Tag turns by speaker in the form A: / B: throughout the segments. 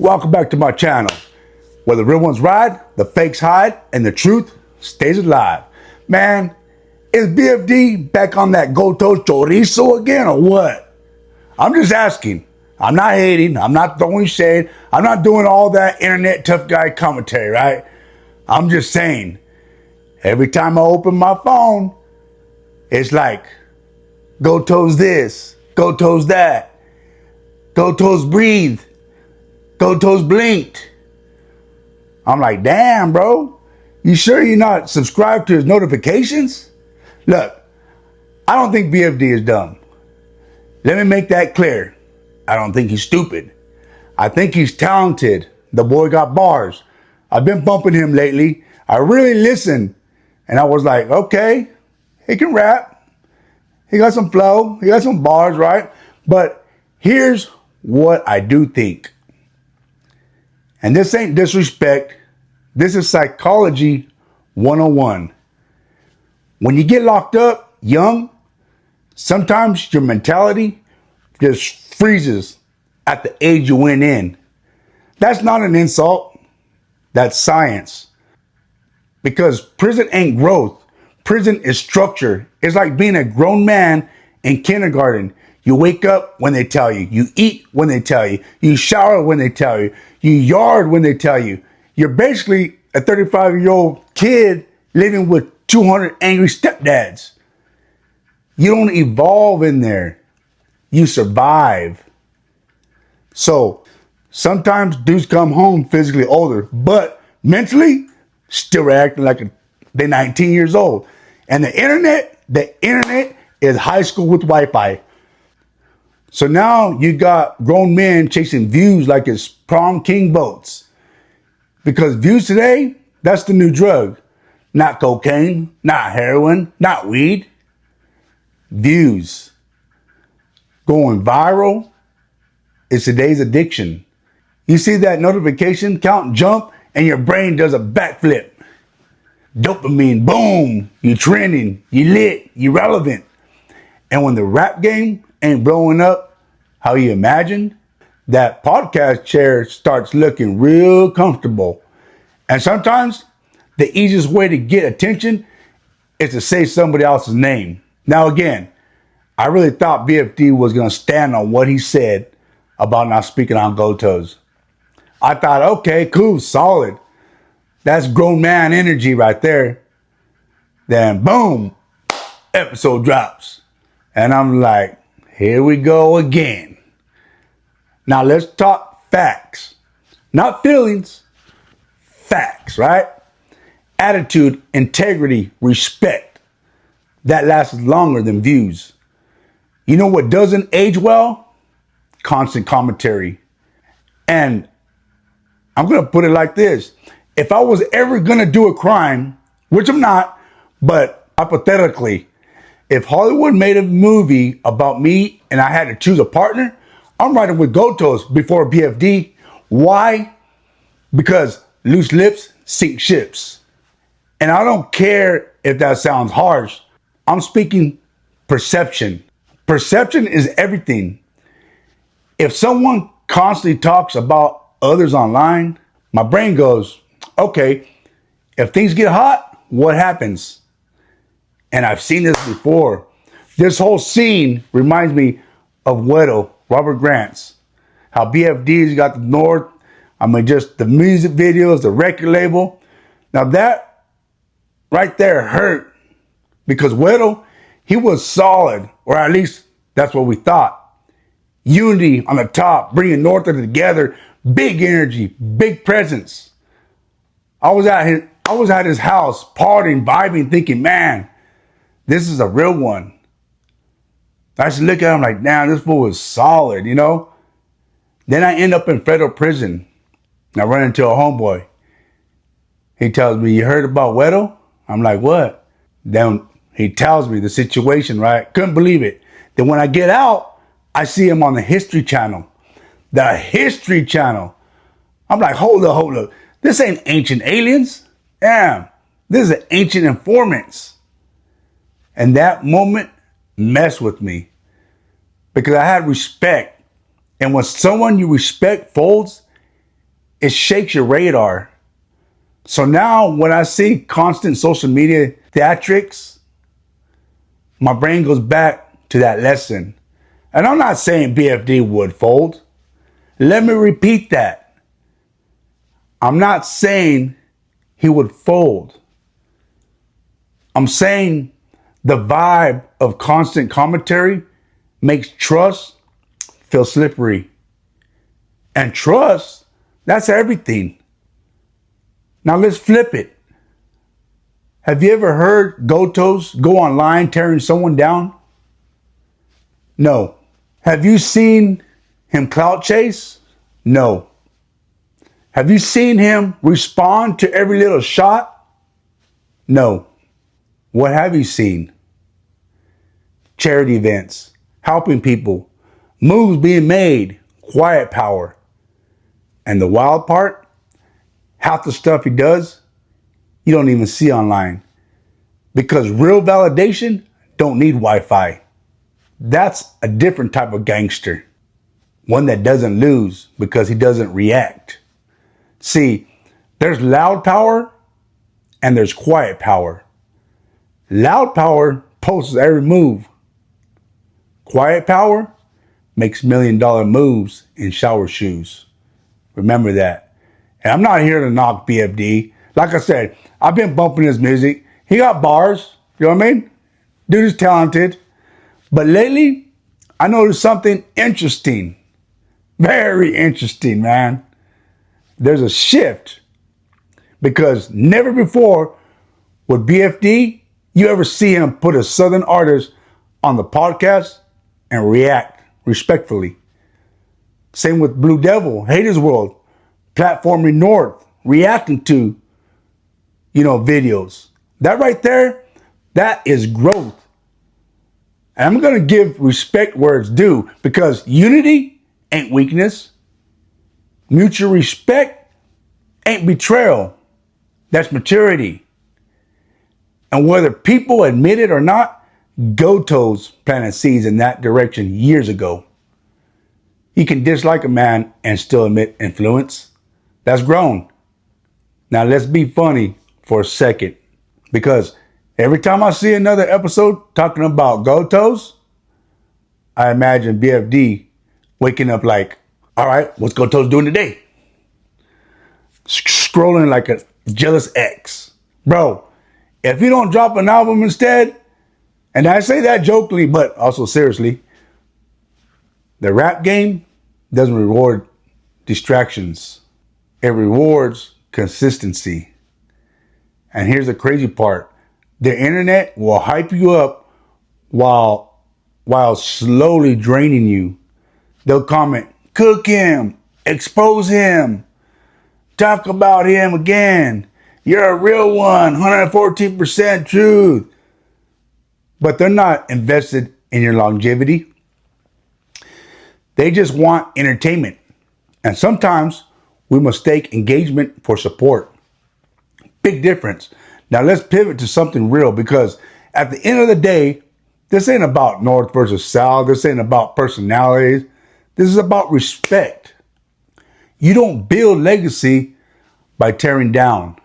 A: Welcome back to my channel, where the real ones ride, the fakes hide, and the truth stays alive. Man, is BFD back on that Goldtoes chorizo again or what? I'm just asking. I'm not hating. I'm not throwing shade. I'm not doing all that internet tough guy commentary, right? I'm just saying, every time I open my phone, it's like, Goldtoes this, Goldtoes that, Goldtoes breathe, Goldtoes blinked. I'm like, damn, bro. You sure you're not subscribed to his notifications? Look, I don't think BFD is dumb. Let me make that clear. I don't think he's stupid. I think he's talented. The boy got bars. I've been bumping him lately. I really listened. And I was like, okay, he can rap. He got some flow. He got some bars, right? But here's what I do think. And this ain't disrespect. This is psychology 101. When you get locked up young, sometimes your mentality just freezes at the age you went in. That's not an insult. That's science. Because prison ain't growth. Prison is structure. It's like being a grown man in kindergarten. You wake up when they tell you. You eat when they tell you. You shower when they tell you. You yard when they tell you. You're basically a 35-year-old kid living with 200 angry stepdads. You don't evolve in there. You survive. So sometimes dudes come home physically older, but mentally still acting like they're 19 years old. And the internet is high school with Wi-Fi. So now you got grown men chasing views like it's prom king boats. Because views today, that's the new drug. Not cocaine, not heroin, not weed. Views. Going viral is today's addiction. You see that notification count jump and your brain does a backflip. Dopamine, boom, you trending, you lit, you relevant. And when the rap game ain't blowing up how you imagined, that podcast chair starts looking real comfortable. And sometimes the easiest way to get attention is to say somebody else's name. Now again, I really thought BFD was going to stand on what he said about not speaking on Goldtoes. I thought, okay, cool, solid. That's grown man energy right there. Then boom, episode drops. And I'm like, here we go again. Now let's talk facts. Not feelings, facts, right? Attitude, integrity, respect. That lasts longer than views. You know what doesn't age well? Constant commentary. And I'm going to put it like this. If I was ever going to do a crime, which I'm not, but hypothetically, if Hollywood made a movie about me and I had to choose a partner, I'm riding with Goldtoes before BFD. Why? Because loose lips sink ships. And I don't care if that sounds harsh. I'm speaking perception. Perception is everything. If someone constantly talks about others online, my brain goes, okay, if things get hot, what happens? And I've seen this before. This whole scene reminds me of Weddle, Robert Grant's. How BFD's got the North. I mean, just the music videos, the record label. Now that right there hurt. Because Weddle, he was solid. Or at least that's what we thought. Unity on the top, bringing Northern together. Big energy, big presence. I was at his house, partying, vibing, thinking, man, this is a real one. I just look at him like, damn, this fool is solid, you know? Then I end up in federal prison. I run into a homeboy. He tells me, you heard about Weddle? I'm like, what? Then he tells me the situation, right? Couldn't believe it. Then when I get out, I see him on the History Channel. The History Channel. I'm like, hold up. This ain't ancient aliens. Damn, this is ancient informants. And that moment messed with me because I had respect. And when someone you respect folds, It shakes your radar. So now when I see constant social media theatrics, my brain goes back to that lesson. And I'm not saying BFD would fold. Let me repeat that. I'm not saying he would fold. I'm saying the vibe of constant commentary makes trust feel slippery. And trust, that's everything. Now let's flip it. Have you ever heard Goldtoes go online tearing someone down? No. Have you seen him clout chase? No. Have you seen him respond to every little shot? No. What have you seen? Charity events, helping people, moves being made, quiet power. And the wild part, half the stuff he does, you don't even see online. Because real validation don't need Wi-Fi. That's a different type of gangster. One that doesn't lose because he doesn't react. See, there's loud power and there's quiet power. Loud power posts every move. Quiet power makes $1 million moves in shower shoes. Remember that. And I'm not here to knock BFD. Like I said, I've been bumping his music. He got bars. You know what I mean? Dude is talented. But lately, I noticed something interesting. Very interesting, man. There's a shift. Because never before with BFD, you ever see him put a Southern artist on the podcast and react respectfully. Same with Blue Devil, Haters World, platforming North, reacting to, videos. That right there, that is growth. And I'm going to give respect where it's due because unity ain't weakness. Mutual respect ain't betrayal. That's maturity. And whether people admit it or not, Goldtoes planted seeds in that direction years ago. You can dislike a man and still admit influence. That's grown. Now let's be funny for a second. Because every time I see another episode talking about Goldtoes, I imagine BFD waking up like, all right, what's Goldtoes doing today? Scrolling like a jealous ex. Bro, if you don't drop an album instead, and I say that jokingly, but also seriously, the rap game doesn't reward distractions. It rewards consistency. And here's the crazy part. The internet will hype you up while slowly draining you. They'll comment, cook him, expose him, talk about him again. You're a real one, 114% truth. But they're not invested in your longevity. They just want entertainment. And sometimes we mistake engagement for support. Big difference. Now let's pivot to something real because at the end of the day, this ain't about North versus South. This ain't about personalities. This is about respect. You don't build legacy by tearing down.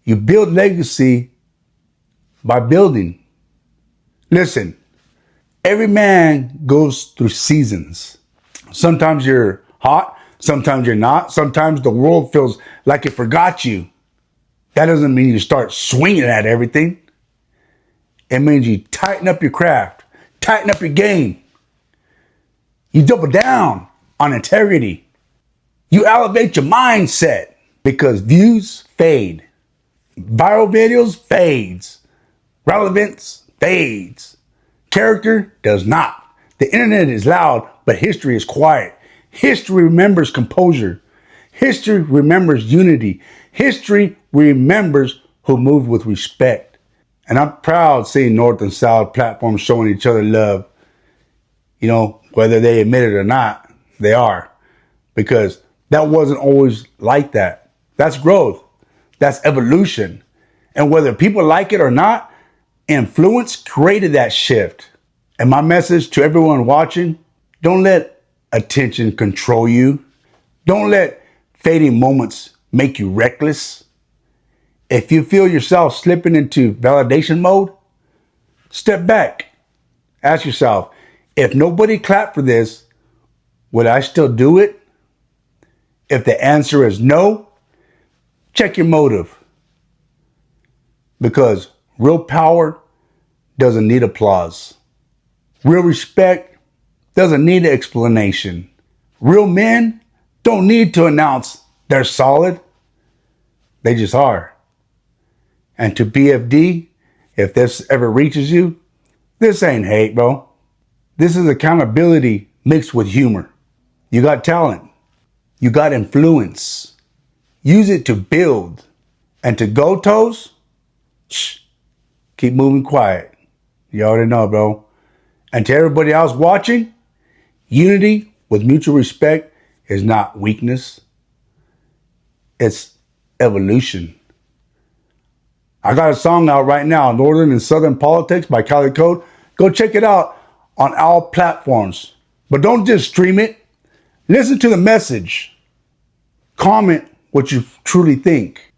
A: You build legacy by building. Listen, every man goes through seasons. Sometimes you're hot, sometimes you're not. Sometimes the world feels like it forgot you. That doesn't mean you start swinging at everything. It means you tighten up your craft, tighten up your game. You double down on integrity. You elevate your mindset because views fade. Viral videos fades. Relevance fades. Character does not. The internet is loud, but history is quiet. History remembers composure. History remembers unity. History remembers who moved with respect. And I'm proud seeing North and South platforms showing each other love. Whether they admit it or not, they are. Because that wasn't always like that. That's growth. That's evolution. And whether people like it or not, influence created that shift. And my message to everyone watching, don't let attention control you. Don't let Fading moments make you reckless. If you feel yourself slipping into validation mode, step back. Ask yourself, if nobody clapped for this, would I still do it? If the answer is no, check your motive. Because real power doesn't need applause. Real respect doesn't need an explanation. Real men don't need to announce they're solid. They just are. And to BFD, if this ever reaches you, this ain't hate, bro. This is accountability mixed with humor. You got talent. You got influence. Use it to build. And to Goldtoes, keep moving quiet. You already know, bro. And to everybody else watching, unity with mutual respect is not weakness. It's evolution. I got a song out right now, Northern and Southern Politics by Clout. Go check it out on all platforms. But don't just stream it. Listen to the message. Comment what you truly think.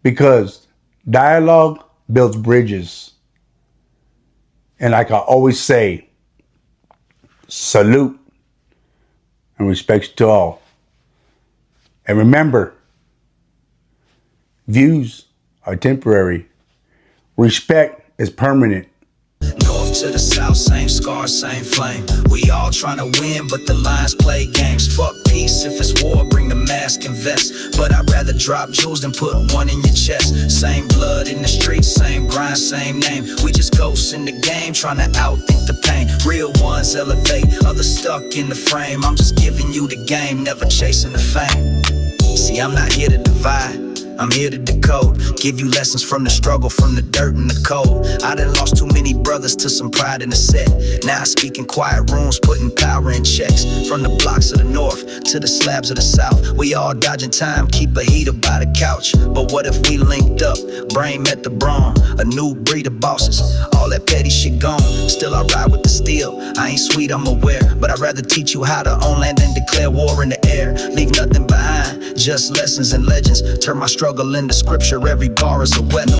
A: Because dialogue builds bridges. And like I always say, salute and respect to all. And remember, views are temporary. Respect is permanent.
B: North to the south, same scars, same flame. We all trying to win, but the lions play games. Fuck peace, if it's war, bring the mask and vest. But I'd rather drop jewels than put one in your chest. Same blood in the streets, same grind, same name. We just ghosts in the game, trying to outthink the pain. Real ones elevate, others stuck in the frame. I'm just giving you the game, never chasing the fame. See, I'm not here to divide, I'm here to decode. Give you lessons from the struggle, from the dirt and the cold. I done lost too many brothers to some pride in the set. Now I speak in quiet rooms, putting power in checks. From the blocks of the north to the slabs of the south, we all dodging time, keep a heater by the couch. But what if we linked up, brain met the brawn, a new breed of bosses. All that petty shit gone, still I ride with the steel. I ain't sweet, I'm aware, but I'd rather teach you how to own land and declare war in the air. Leave nothing behind, just lessons and legends. Turn my struggle into scripture, every bar is a weapon.